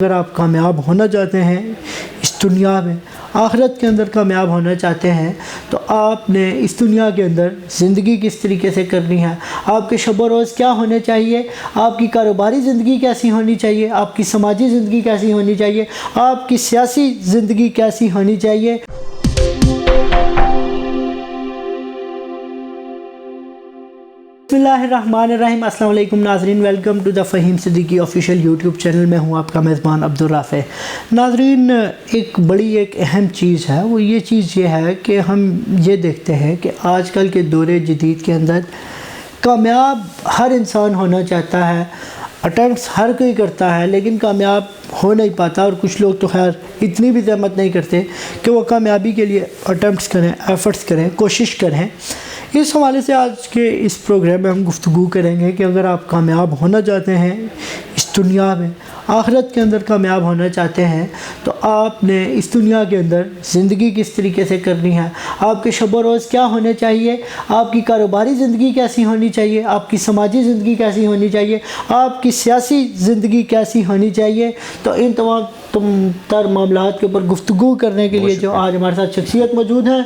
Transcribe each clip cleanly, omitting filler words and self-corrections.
اگر آپ کامیاب ہونا چاہتے ہیں اس دنیا میں، آخرت کے اندر کامیاب ہونا چاہتے ہیں، تو آپ نے اس دنیا کے اندر زندگی کس طریقے سے کرنی ہے، آپ کے شب و روز کیا ہونے چاہیے، آپ کی کاروباری زندگی کیسی ہونی چاہیے، آپ کی سماجی زندگی کیسی ہونی چاہیے، آپ کی سیاسی زندگی کیسی ہونی چاہیے۔ بسم اللہ الرحمن الرحیم۔ السلام علیکم ناظرین، welcome to the Faheem Siddiqui official YouTube channel. میں ہوں آپ کا میزبان عبدالرافع۔ ناظرین، ایک اہم چیز ہے، وہ یہ چیز یہ ہے کہ ہم یہ دیکھتے ہیں کہ آج کل کے دور جدید کے اندر کامیاب ہر انسان ہونا چاہتا ہے، اٹیمپٹس ہر کوئی کرتا ہے، لیکن کامیاب ہو نہیں پاتا، اور کچھ لوگ تو خیر اتنی بھی زحمت نہیں کرتے کہ وہ کامیابی کے لیے اٹیمپٹس کریں، ایفرٹس کریں، کوشش کریں۔ اس حوالے سے آج کے اس پروگرام میں ہم گفتگو کریں گے کہ اگر آپ کامیاب ہونا چاہتے ہیں اس دنیا میں، آخرت کے اندر کامیاب ہونا چاہتے ہیں، تو آپ نے اس دنیا کے اندر زندگی کس طریقے سے کرنی ہے، آپ کے شب و روز کیا ہونے چاہیے، آپ کی کاروباری زندگی کیسی ہونی چاہیے، آپ کی سماجی زندگی کیسی ہونی چاہیے، آپ کی سیاسی زندگی کیسی ہونی چاہیے۔ تو ان تمام تر معاملات کے اوپر گفتگو کرنے کے لیے جو آج ہمارے ساتھ شخصیت موجود ہیں،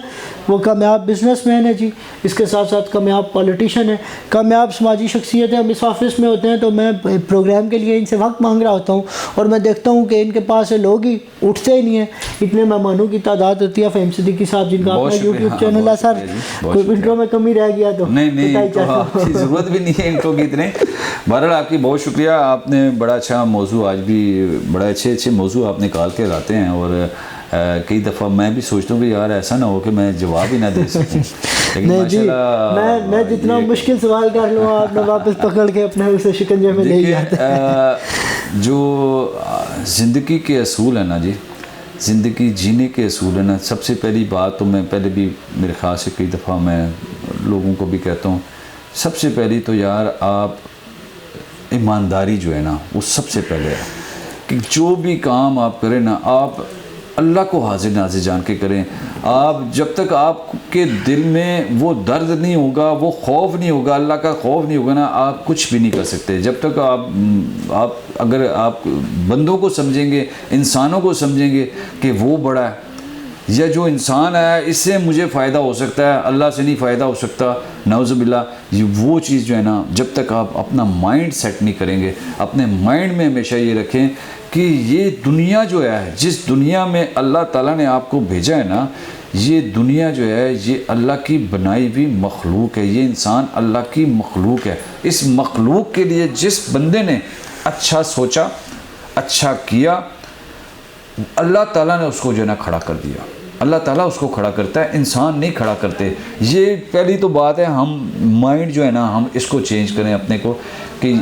وہ کامیاب بزنس مین ہے جی، اس کے ساتھ ساتھ کامیاب پولیٹیشین ہے، کامیاب سماجی شخصیت ہے۔ ہم اس آفس میں ہوتے ہیں تو میں پروگرام کے لیے ان سے وقت مانگ رہا ہوتا ہوں، اور میں دیکھتا ہوں کہ ان کے پاس سے لوگ ہی اٹھتے ہی نہیں ہیں، اتنے مہمانوں کی تعداد ہوتی ہے۔ فہیم صدیقی صاحب جن کا اپنا یوٹیوب چینل ہے، سر کوئی انٹرو میں کمی رہ گیا تو نہیں آپ کی ضرورت بھی نہیں ہے انٹرو کی اتنے۔ بہرحال آپ کی بہت شکریہ، آپ نے بڑا اچھا موضوع، آج بھی بڑے اچھے موضوع آپ نکال کے لاتے ہیں، اور کئی دفعہ میں بھی سوچتا ہوں کہ یار ایسا نہ ہو کہ میں جواب ہی نہ دے سکوں، لیکن ماشاءاللہ میں جتنا مشکل سوال کر لوں آپ نے واپس پکڑ کے اپنے اسے شکنجے میں لے جاتے ہیں۔ جو زندگی کے اصول ہیں نا جی، زندگی جینے کے اصول ہیں نا، سب سے پہلی بات تو میں پہلے بھی میرے خیال سے کئی دفعہ میں لوگوں کو بھی کہتا ہوں، سب سے پہلی تو یار آپ ایمانداری جو ہے نا وہ سب سے پہلے ہے، کہ جو بھی کام آپ کریں نا آپ اللہ کو حاضر ناظر جان کے کریں۔ آپ جب تک آپ کے دل میں وہ درد نہیں ہوگا، وہ خوف نہیں ہوگا، اللہ کا خوف نہیں ہوگا نا، آپ کچھ بھی نہیں کر سکتے۔ جب تک اگر آپ بندوں کو سمجھیں گے، انسانوں کو سمجھیں گے کہ وہ بڑا ہے، یا جو انسان ہے اس سے مجھے فائدہ ہو سکتا ہے، اللہ سے نہیں فائدہ ہو سکتا، نعوذ باللہ، یہ وہ چیز جو ہے نا، جب تک آپ اپنا مائنڈ سیٹ نہیں کریں گے، اپنے مائنڈ میں ہمیشہ یہ رکھیں کہ یہ دنیا جو ہے، جس دنیا میں اللہ تعالیٰ نے آپ کو بھیجا ہے نا، یہ دنیا جو ہے یہ اللہ کی بنائی ہوئی مخلوق ہے، یہ انسان اللہ کی مخلوق ہے۔ اس مخلوق کے لیے جس بندے نے اچھا سوچا، اچھا کیا، اللہ تعالیٰ نے اس کو جو ہے نا کھڑا کر دیا۔ اللہ تعالیٰ اس کو کھڑا کرتا ہے، انسان نہیں کھڑا کرتے۔ یہ پہلی تو بات ہے، ہم مائنڈ جو ہے نا ہم اس کو چینج کریں اپنے کو، کہ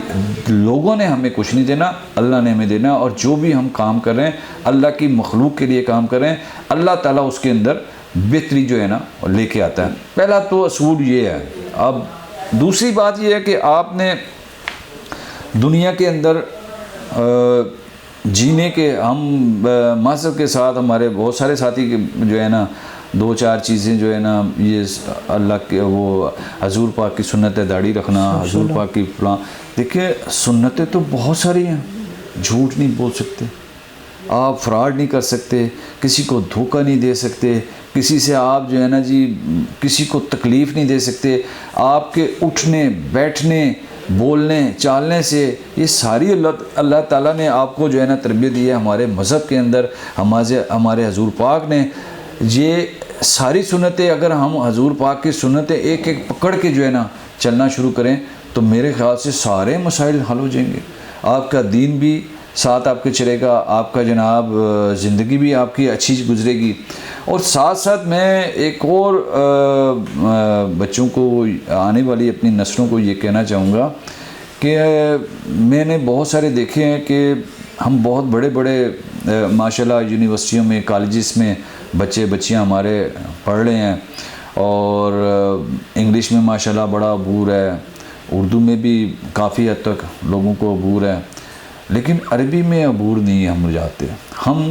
لوگوں نے ہمیں کچھ نہیں دینا، اللہ نے ہمیں دینا، اور جو بھی ہم کام کر رہے ہیں اللہ کی مخلوق کے لیے کام کر رہے ہیں، اللہ تعالیٰ اس کے اندر بہتری جو ہے نا لے کے آتا ہے۔ پہلا تو اصول یہ ہے۔ اب دوسری بات یہ ہے کہ آپ نے دنیا کے اندر جینے کے، ہم معذرت کے ساتھ ہمارے بہت سارے ساتھی جو ہے نا، دو چار چیزیں جو ہے نا، یہ اللہ کے وہ حضور پاک کی سنت ہے داڑھی رکھنا، حضور پاک کی فلاں، دیکھیں سنتیں تو بہت ساری ہیں۔ جھوٹ نہیں بول سکتے آپ، فراڈ نہیں کر سکتے، کسی کو دھوکہ نہیں دے سکتے، کسی سے آپ جو ہے نا جی کسی کو تکلیف نہیں دے سکتے۔ آپ کے اٹھنے بیٹھنے بولنے چالنے سے یہ ساری اللہ تعالیٰ نے آپ کو جو ہے نا تربیت دی ہے۔ ہمارے مذہب کے اندر ہمارے حضور پاک نے یہ ساری سنتیں، اگر ہم حضور پاک کی سنتیں ایک ایک پکڑ کے جو ہے نا چلنا شروع کریں تو میرے خیال سے سارے مسائل حل ہو جائیں گے۔ آپ کا دین بھی ساتھ آپ کے چلے گا، آپ کا جناب زندگی بھی آپ کی اچھی گزرے گی۔ اور ساتھ ساتھ میں ایک اور بچوں کو، آنے والی اپنی نسلوں کو یہ کہنا چاہوں گا کہ میں نے بہت سارے دیکھے ہیں کہ ہم بہت بڑے بڑے ماشاءاللہ یونیورسٹیوں میں، کالجز میں بچیاں ہمارے پڑھ رہے ہیں، اور انگلش میں ماشاءاللہ بڑا عبور ہے، اردو میں بھی کافی حد تک لوگوں کو عبور ہے، لیکن عربی میں عبور نہیں ہم جاتے۔ ہم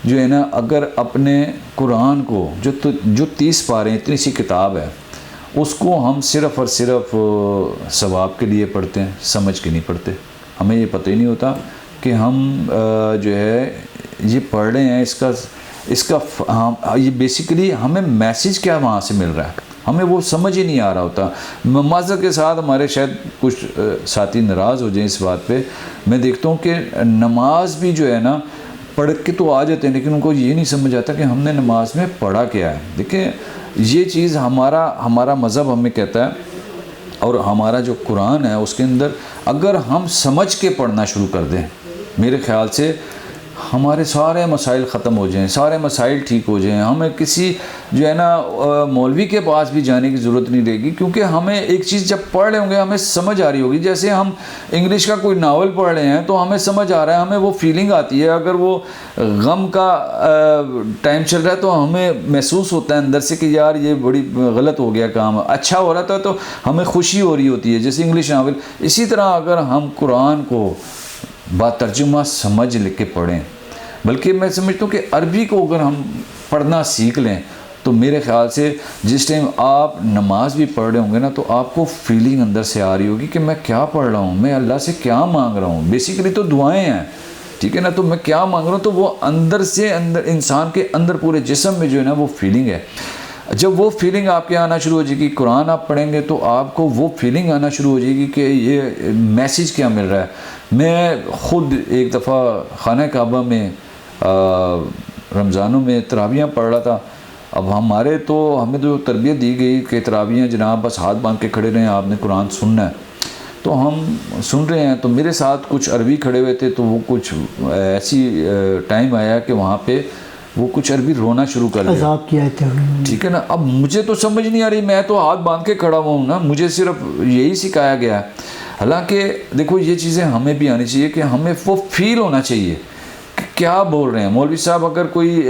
جو ہے نا اگر اپنے قرآن کو جو 30 پارے اتنی سی کتاب ہے، اس کو ہم صرف اور صرف ثواب کے لیے پڑھتے ہیں، سمجھ کے نہیں پڑھتے۔ ہمیں یہ پتہ ہی نہیں ہوتا کہ ہم جو ہے یہ پڑھ رہے ہیں، اس کا یہ بیسیکلی ہمیں میسیج کیا وہاں سے مل رہا ہے، ہمیں وہ سمجھ ہی نہیں آ رہا ہوتا۔ معذرت کے ساتھ ہمارے شاید کچھ ساتھی ناراض ہو جائیں اس بات پہ، میں دیکھتا ہوں کہ نماز بھی جو ہے نا پڑھ کے تو آ جاتے ہیں، لیکن ان کو یہ نہیں سمجھ آتا کہ ہم نے نماز میں پڑھا کیا ہے۔ دیکھیں یہ چیز ہمارا مذہب ہمیں کہتا ہے، اور ہمارا جو قرآن ہے اس کے اندر اگر ہم سمجھ کے پڑھنا شروع کر دیں، میرے خیال سے ہمارے سارے مسائل ختم ہو جائیں، سارے مسائل ٹھیک ہو جائیں، ہمیں کسی جو ہے نا مولوی کے پاس بھی جانے کی ضرورت نہیں رہے گی، کیونکہ ہمیں ایک چیز جب پڑھ رہے ہوں گے ہمیں سمجھ آ رہی ہوگی۔ جیسے ہم انگلش کا کوئی ناول پڑھ رہے ہیں تو ہمیں سمجھ آ رہا ہے، ہمیں وہ فیلنگ آتی ہے۔ اگر وہ غم کا ٹائم چل رہا ہے تو ہمیں محسوس ہوتا ہے اندر سے کہ یار یہ بڑی غلط ہو گیا کام، اچھا ہو رہا تھا تو ہمیں خوشی ہو رہی ہوتی ہے، جیسے انگلش ناول۔ اسی طرح اگر ہم قرآن کو باترجمہ سمجھ لے کے پڑھیں، بلکہ میں سمجھتا ہوں کہ عربی کو اگر ہم پڑھنا سیکھ لیں تو میرے خیال سے جس ٹائم آپ نماز بھی پڑھ رہے ہوں گے نا تو آپ کو فیلنگ اندر سے آ رہی ہوگی کہ میں کیا پڑھ رہا ہوں، میں اللہ سے کیا مانگ رہا ہوں۔ بیسیکلی تو دعائیں ہیں، ٹھیک ہے نا، تو میں کیا مانگ رہا ہوں، تو وہ اندر سے اندر انسان کے اندر پورے جسم میں جو ہے نا وہ فیلنگ ہے۔ جب وہ فیلنگ آپ کے آنا شروع ہو جائے گی، قرآن آپ پڑھیں گے تو آپ کو وہ فیلنگ آنا شروع ہو جائے گی کہ یہ میسیج کیا مل رہا ہے۔ میں خود ایک دفعہ خانہ کعبہ میں رمضانوں میں تراویحاں پڑھ رہا تھا۔ اب ہمیں تو تربیت دی گئی کہ تراویحاں جناب بس ہاتھ باندھ کے کھڑے رہیں، آپ نے قرآن سننا ہے۔ تو ہم سن رہے ہیں، تو میرے ساتھ کچھ عربی کھڑے ہوئے تھے، تو وہ کچھ ایسی ٹائم آیا کہ وہاں پہ وہ کچھ عربی رونا شروع کر دیا، عذاب کیا ہے، ٹھیک ہے نا۔ اب مجھے تو سمجھ نہیں آ رہی، میں تو ہاتھ باندھ کے کھڑا ہوا ہوں نا، مجھے صرف یہی سکھایا گیا ہے۔ حالانکہ دیکھو یہ چیزیں ہمیں بھی آنی چاہیے کہ ہمیں وہ فیل ہونا چاہیے کہ کیا بول رہے ہیں مولوی صاحب۔ اگر کوئی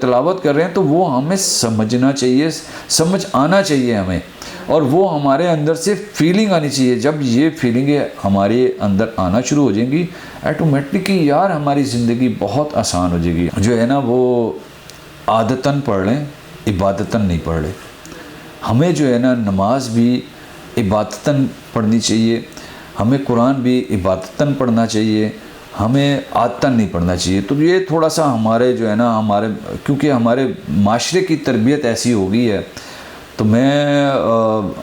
تلاوت کر رہے ہیں تو وہ ہمیں سمجھنا چاہیے، سمجھ آنا چاہیے ہمیں، اور وہ ہمارے اندر سے فیلنگ آنی چاہیے۔ جب یہ فیلنگیں ہمارے اندر آنا شروع ہو جائیں گی آٹومیٹکلی یار ہماری زندگی بہت آسان ہو جائے گی۔ جو ہے نا وہ عادتاً پڑھ لیں، عبادتاً نہیں پڑھ لیں۔ ہمیں جو ہے نا نماز بھی عبادتاً پڑھنی چاہیے، ہمیں قرآن بھی عبادتاً پڑھنا چاہیے، ہمیں عادتاً نہیں پڑھنا چاہیے۔ تو یہ تھوڑا سا ہمارے جو ہے نا کیونکہ ہمارے معاشرے کی تربیت ایسی ہو گئی ہے، تو میں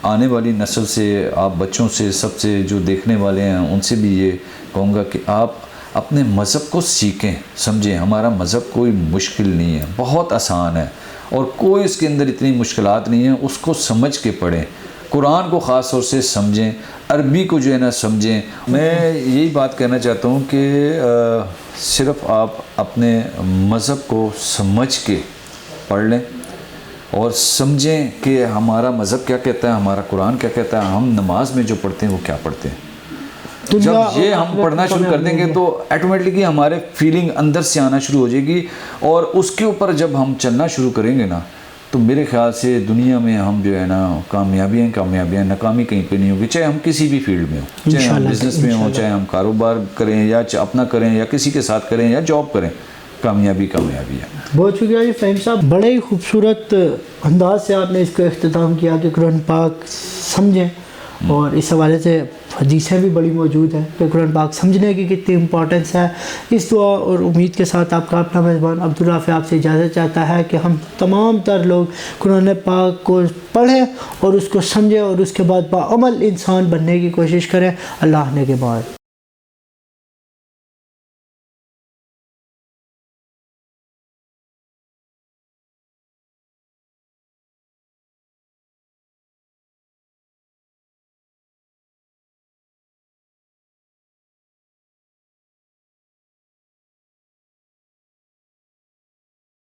آنے والی نسل سے، آپ بچوں سے، سب سے جو دیکھنے والے ہیں ان سے بھی یہ کہوں گا کہ آپ اپنے مذہب کو سیکھیں، سمجھیں۔ ہمارا مذہب کوئی مشکل نہیں ہے، بہت آسان ہے، اور کوئی اس کے اندر اتنی مشکلات نہیں ہیں۔ اس کو سمجھ کے پڑھیں، قرآن کو خاص طور سے سمجھیں، عربی کو جو ہے نا سمجھیں۔ میں یہی بات کہنا چاہتا ہوں کہ صرف آپ اپنے مذہب کو سمجھ کے پڑھ لیں اور سمجھیں کہ ہمارا مذہب کیا کہتا ہے، ہمارا قرآن کیا کہتا ہے، ہم نماز میں جو پڑھتے ہیں وہ کیا پڑھتے ہیں۔ جب یہ ہم پڑھنا شروع کر دیں گے تو آٹومیٹکلی ہمارے فیلنگ اندر سے آنا شروع ہو جائے گی، اور اس کے اوپر جب ہم چلنا شروع کریں گے نا تو میرے خیال سے دنیا میں ہم جو ہے نا کامیابیاں، ناکامی کہیں پہ نہیں ہوگی، چاہے ہم کسی بھی فیلڈ میں ہوں، چاہے ہم بزنس میں ہوں، چاہے ہم کاروبار کریں یا اپنا کریں یا کسی کے ساتھ کریں یا جاب کریں، کامیابی ہے۔ بہت شکریہ جی فہیم صاحب، بڑے ہی خوبصورت انداز سے آپ نے اس کو اختتام کیا کہ قرآن پاک سمجھیں، اور اس حوالے سے حدیثیں بھی بڑی موجود ہیں کہ قرآن پاک سمجھنے کی کتنی امپورٹنس ہے۔ اس دعا اور امید کے ساتھ آپ کا اپنا میزبان عبدالرافع آپ سے اجازت چاہتا ہے کہ ہم تمام تر لوگ قرآن پاک کو پڑھیں اور اس کو سمجھیں، اور اس کے بعد باعمل انسان بننے کی کوشش کریں۔ اللہ نے کے بعد